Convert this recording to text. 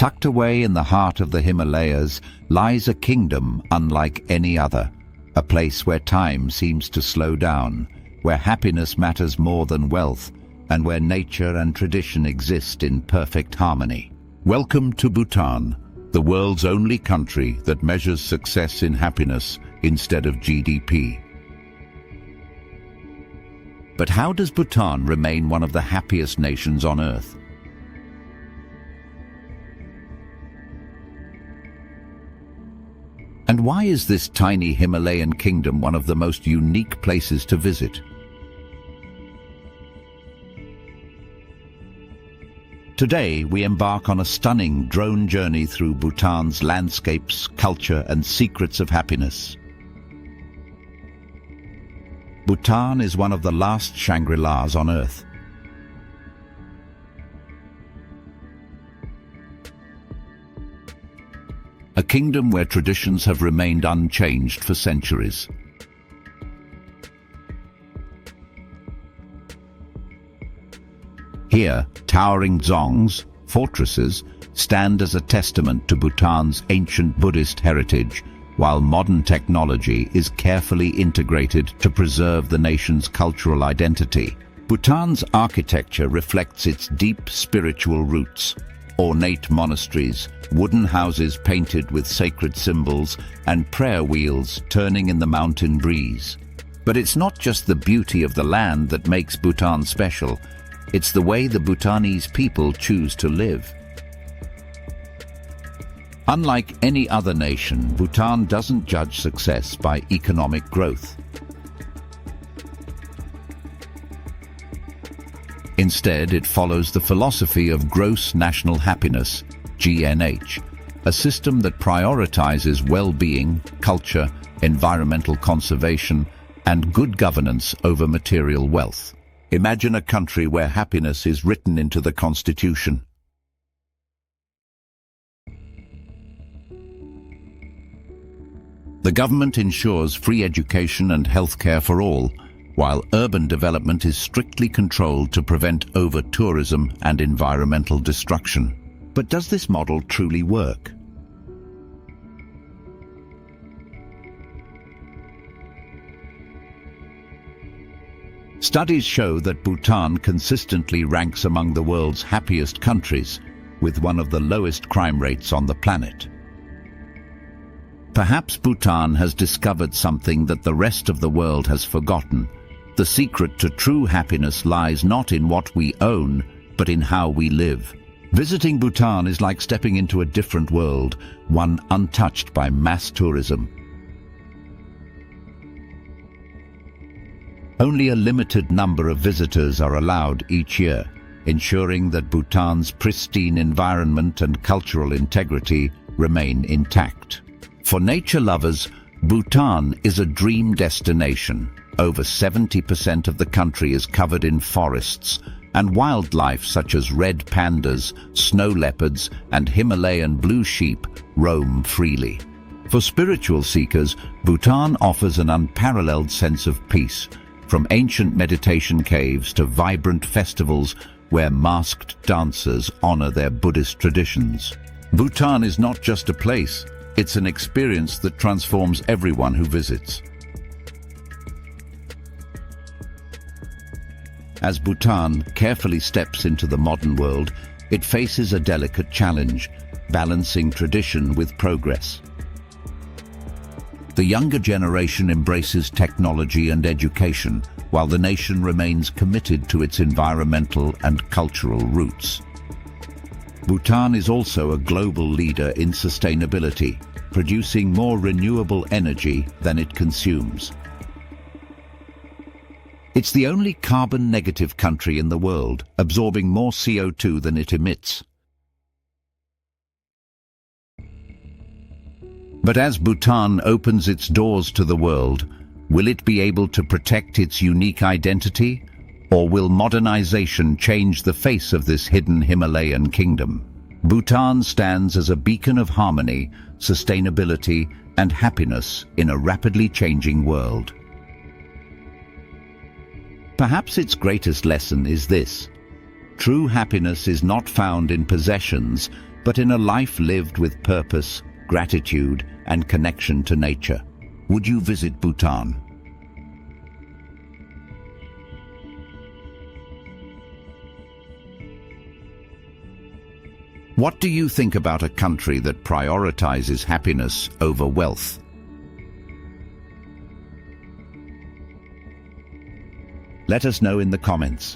Tucked away in the heart of the Himalayas lies a kingdom unlike any other, a place where time seems to slow down, where happiness matters more than wealth, and where nature and tradition exist in perfect harmony. Welcome to Bhutan, the world's only country that measures success in happiness instead of GDP. But how does Bhutan remain one of the happiest nations on Earth? And why is this tiny Himalayan kingdom one of the most unique places to visit? Today, we embark on a stunning drone journey through Bhutan's landscapes, culture, and secrets of happiness. Bhutan is one of the last Shangri-Las on Earth. A kingdom where traditions have remained unchanged for centuries. Here, towering dzongs, fortresses, stand as a testament to Bhutan's ancient Buddhist heritage, while modern technology is carefully integrated to preserve the nation's cultural identity. Bhutan's architecture reflects its deep spiritual roots. Ornate monasteries, wooden houses painted with sacred symbols, and prayer wheels turning in the mountain breeze. But it's not just the beauty of the land that makes Bhutan special. It's the way the Bhutanese people choose to live. Unlike any other nation, Bhutan doesn't judge success by economic growth. Instead, it follows the philosophy of gross national happiness, GNH, a system that prioritizes well-being, culture, environmental conservation, and good governance over material wealth. Imagine a country where happiness is written into the constitution. The government ensures free education and healthcare for all, while urban development is strictly controlled to prevent over-tourism and environmental destruction. But does this model truly work? Studies show that Bhutan consistently ranks among the world's happiest countries, with one of the lowest crime rates on the planet. Perhaps Bhutan has discovered something that the rest of the world has forgotten. The secret to true happiness lies not in what we own, but in how we live. Visiting Bhutan is like stepping into a different world, one untouched by mass tourism. Only a limited number of visitors are allowed each year, ensuring that Bhutan's pristine environment and cultural integrity remain intact. For nature lovers, Bhutan is a dream destination. Over 70% of the country is covered in forests, and wildlife such as red pandas, snow leopards, and Himalayan blue sheep roam freely. For spiritual seekers, Bhutan offers an unparalleled sense of peace, from ancient meditation caves to vibrant festivals where masked dancers honor their Buddhist traditions. Bhutan is not just a place, it's an experience that transforms everyone who visits. As Bhutan carefully steps into the modern world, it faces a delicate challenge, balancing tradition with progress. The younger generation embraces technology and education, while the nation remains committed to its environmental and cultural roots. Bhutan is also a global leader in sustainability, producing more renewable energy than it consumes. It's the only carbon-negative country in the world, absorbing more CO2 than it emits. But as Bhutan opens its doors to the world, will it be able to protect its unique identity, or will modernization change the face of this hidden Himalayan kingdom? Bhutan stands as a beacon of harmony, sustainability, and happiness in a rapidly changing world. Perhaps its greatest lesson is this: true happiness is not found in possessions, but in a life lived with purpose, gratitude, and connection to nature. Would you visit Bhutan? What do you think about a country that prioritizes happiness over wealth? Let us know in the comments.